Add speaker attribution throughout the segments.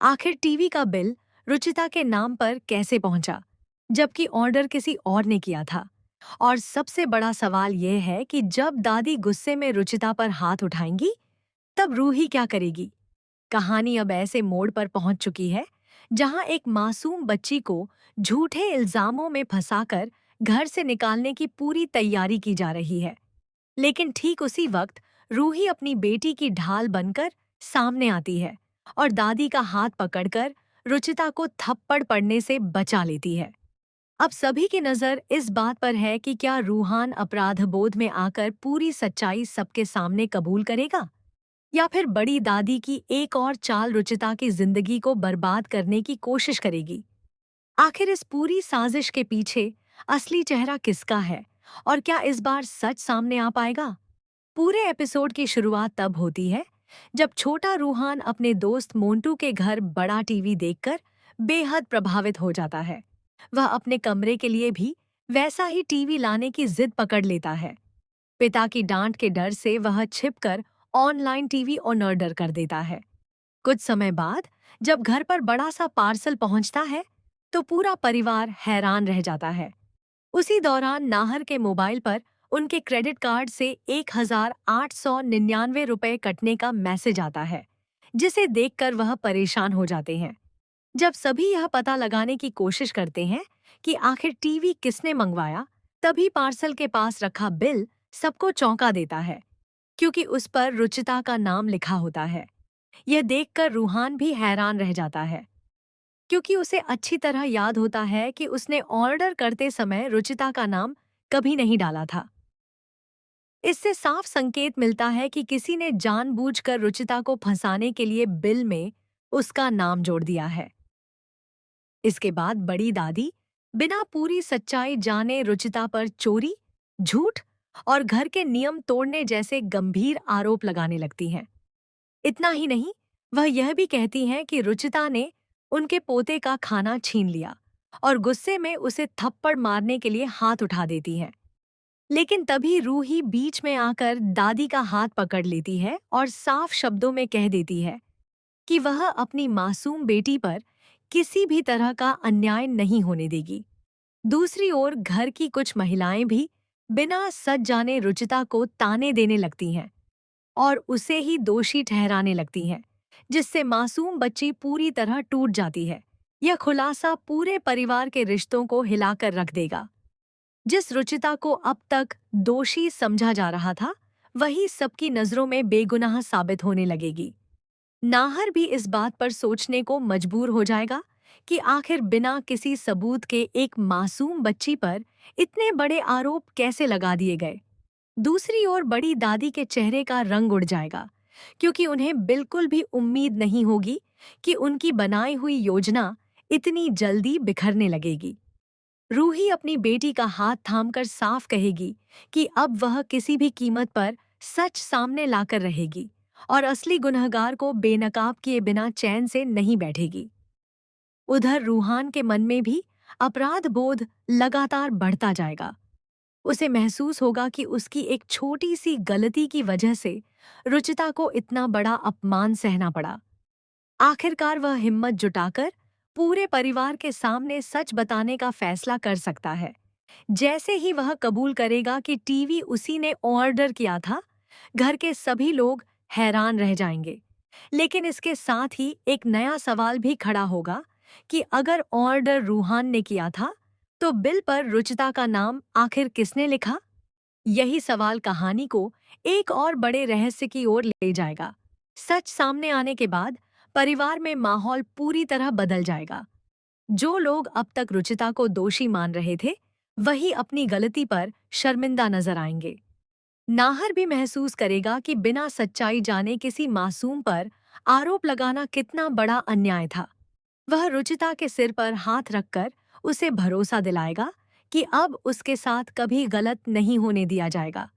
Speaker 1: आखिर टीवी का बिल रुचिता के नाम पर कैसे पहुंचा, जबकि ऑर्डर किसी और ने किया था? और सबसे बड़ा सवाल यह है कि जब दादी गुस्से में रुचिता पर हाथ उठाएंगी, तब रूही क्या करेगी? कहानी अब ऐसे मोड़ पर पहुंच चुकी है जहां एक मासूम बच्ची को झूठे इल्जामों में फंसाकर घर से निकालने की पूरी तैयारी की जा रही है। लेकिन ठीक उसी वक्त रूही अपनी बेटी की ढाल बनकर सामने आती है और दादी का हाथ पकड़कर रुचिता को थप्पड़ पड़ने से बचा लेती है। अब सभी की नजर इस बात पर है कि क्या रूहान अपराध बोध में आकर पूरी सच्चाई सबके सामने कबूल करेगा, या फिर बड़ी दादी की एक और चाल रुचिता की जिंदगी को बर्बाद करने की कोशिश करेगी। आखिर इस पूरी साजिश के पीछे असली चेहरा किसका है, और क्या इस बार सच सामने आ पाएगा? पूरे एपिसोड की शुरुआत तब होती है जब छोटा रूहान अपने दोस्त मोंटू के घर बड़ा टीवी देखकर बेहद प्रभावित हो जाता है। वह अपने कमरे के लिए भी वैसा ही टीवी लाने की जिद पकड़ लेता है। पिता की डांट के डर से वह छिपकर ऑनलाइन टीवी ऑर्डर कर देता है। कुछ समय बाद जब घर पर बड़ा सा पार्सल पहुंचता है, तो पूरा परिवार हैरान रह जाता है। उसी दौरान नाहर के मोबाइल पर उनके क्रेडिट कार्ड से 1,899 रुपए कटने का मैसेज आता है, जिसे देखकर वह परेशान हो जाते हैं। जब सभी यह पता लगाने की कोशिश करते हैं कि आखिर टीवी किसने मंगवाया, तभी पार्सल के पास रखा बिल सबको चौंका देता है, क्योंकि उस पर रुचिता का नाम लिखा होता है। यह देखकर रूहान भी हैरान रह जाता है, क्योंकि उसे अच्छी तरह याद होता है कि उसने ऑर्डर करते समय रुचिता का नाम कभी नहीं डाला था। इससे साफ संकेत मिलता है कि किसी ने जानबूझकर रुचिता को फंसाने के लिए बिल में उसका नाम जोड़ दिया है। इसके बाद बड़ी दादी बिना पूरी सच्चाई जाने रुचिता पर चोरी, झूठ और घर के नियम तोड़ने जैसे गंभीर आरोप लगाने लगती हैं। इतना ही नहीं, वह यह भी कहती हैं कि रुचिता ने उनके पोते का खाना छीन लिया और गुस्से में उसे थप्पड़ मारने के लिए हाथ उठा देती हैं। लेकिन तभी रूही बीच में आकर दादी का हाथ पकड़ लेती है और साफ शब्दों में कह देती है कि वह अपनी मासूम बेटी पर किसी भी तरह का अन्याय नहीं होने देगी। दूसरी ओर घर की कुछ महिलाएं भी बिना सच जाने रुचिता को ताने देने लगती हैं और उसे ही दोषी ठहराने लगती हैं, जिससे मासूम बच्ची पूरी तरह टूट जाती है। यह खुलासा पूरे परिवार के रिश्तों को हिलाकर रख देगा। जिस रुचिता को अब तक दोषी समझा जा रहा था, वही सबकी नजरों में बेगुनाह साबित होने लगेगी। नाहर भी इस बात पर सोचने को मजबूर हो जाएगा कि आखिर बिना किसी सबूत के एक मासूम बच्ची पर इतने बड़े आरोप कैसे लगा दिए गए। दूसरी ओर बड़ी दादी के चेहरे का रंग उड़ जाएगा, क्योंकि उन्हें बिल्कुल भी उम्मीद नहीं होगी कि उनकी बनाई हुई योजना इतनी जल्दी बिखरने लगेगी। रूही अपनी बेटी का हाथ थामकर साफ कहेगी कि अब वह किसी भी कीमत पर सच सामने लाकर रहेगी और असली गुनहगार को बेनकाब किए बिना चैन से नहीं बैठेगी। उधर रूहान के मन में भी अपराध बोध लगातार बढ़ता जाएगा। उसे महसूस होगा कि उसकी एक छोटी सी गलती की वजह से रुचिता को इतना बड़ा अपमान सहना पड़ा। आखिरकार वह हिम्मत जुटाकर पूरे परिवार के सामने सच बताने का फैसला कर सकता है। जैसे ही वह कबूल करेगा कि टीवी उसी ने ऑर्डर किया था, घर के सभी लोग हैरान रह जाएंगे। लेकिन इसके साथ ही एक नया सवाल भी खड़ा होगा कि अगर ऑर्डर रूहान ने किया था, तो बिल पर रुचिता का नाम आखिर किसने लिखा? यही सवाल कहानी को एक और बड़े रहस्य की ओर ले जाएगा। सच सामने आने के बाद परिवार में माहौल पूरी तरह बदल जाएगा। जो लोग अब तक रुचिता को दोषी मान रहे थे, वही अपनी गलती पर शर्मिंदा नजर आएंगे। नाहर भी महसूस करेगा कि बिना सच्चाई जाने किसी मासूम पर आरोप लगाना कितना बड़ा अन्याय था। वह रुचिता के सिर पर हाथ रखकर उसे भरोसा दिलाएगा कि अब उसके साथ कभी गलत नहीं होने दिया जाएगा।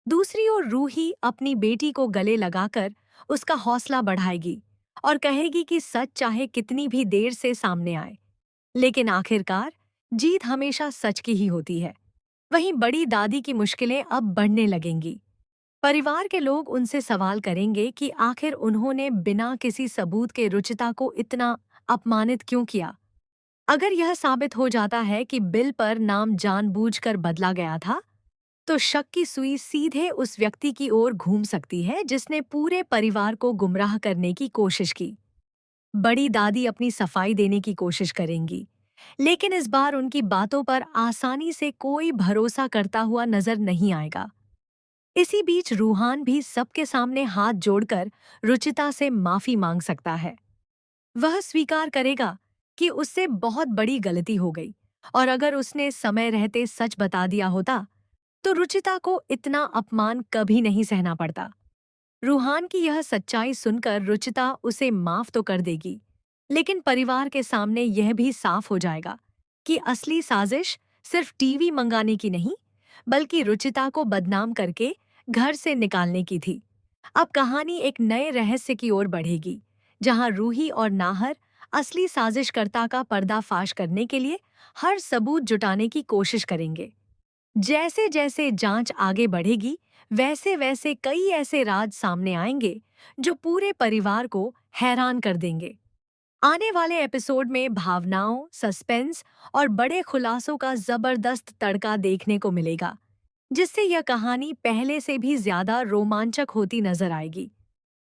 Speaker 1: दूसरी ओर रूही अपनी बेटी को गले लगाकर उसका हौसला बढ़ाएगी और कहेगी कि सच चाहे कितनी भी देर से सामने आए, लेकिन आखिरकार जीत हमेशा सच की ही होती है। वहीं बड़ी दादी की मुश्किलें अब बढ़ने लगेंगी। परिवार के लोग उनसे सवाल करेंगे कि आखिर उन्होंने बिना किसी सबूत के रुचिता को इतना अपमानित क्यों किया। अगर यह साबित हो जाता है कि बिल पर नाम जानबूझकर बदला गया था, तो शक की सुई सीधे उस व्यक्ति की ओर घूम सकती है जिसने पूरे परिवार को गुमराह करने की कोशिश की। बड़ी दादी अपनी सफाई देने की कोशिश करेंगी, लेकिन इस बार उनकी बातों पर आसानी से कोई भरोसा करता हुआ नजर नहीं आएगा। इसी बीच रूहान भी सबके सामने हाथ जोड़कर रुचिता से माफी मांग सकता है। वह स्वीकार करेगा कि उससे बहुत बड़ी गलती हो गई, और अगर उसने समय रहते सच बता दिया होता तो रुचिता को इतना अपमान कभी नहीं सहना पड़ता। रूहान की यह सच्चाई सुनकर रुचिता उसे माफ तो कर देगी, लेकिन परिवार के सामने यह भी साफ हो जाएगा कि असली साजिश सिर्फ टीवी मंगाने की नहीं, बल्कि रुचिता को बदनाम करके घर से निकालने की थी। अब कहानी एक नए रहस्य की ओर बढ़ेगी, जहां रूही और नाहर असली साजिशकर्ता का पर्दाफाश करने के लिए हर सबूत जुटाने की कोशिश करेंगे। जैसे जैसे जांच आगे बढ़ेगी, वैसे वैसे कई ऐसे राज सामने आएंगे जो पूरे परिवार को हैरान कर देंगे। आने वाले एपिसोड में भावनाओं, सस्पेंस और बड़े खुलासों का जबरदस्त तड़का देखने को मिलेगा, जिससे यह कहानी पहले से भी ज्यादा रोमांचक होती नजर आएगी।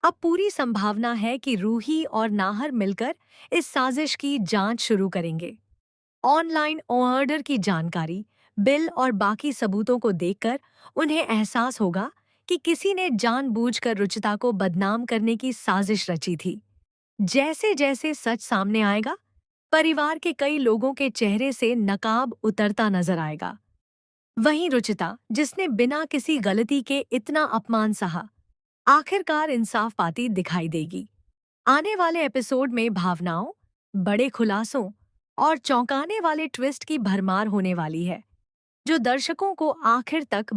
Speaker 1: अब पूरी संभावना है कि रूही और नाहर मिलकर इस साजिश की जांच शुरू करेंगे। ऑनलाइन ऑर्डर की जानकारी, बिल और बाकी सबूतों को देखकर उन्हें एहसास होगा कि किसी ने जानबूझकर रुचिता को बदनाम करने की साजिश रची थी। जैसे जैसे सच सामने आएगा, परिवार के कई लोगों के चेहरे से नकाब उतरता नजर आएगा। वहीं रुचिता, जिसने बिना किसी गलती के इतना अपमान सहा, आखिरकार इंसाफ पाती दिखाई देगी। आने वाले एपिसोड में भावनाओं, बड़े खुलासों और चौंकाने वाले ट्विस्ट की भरमार होने वाली है, जो दर्शकों को आखिर तक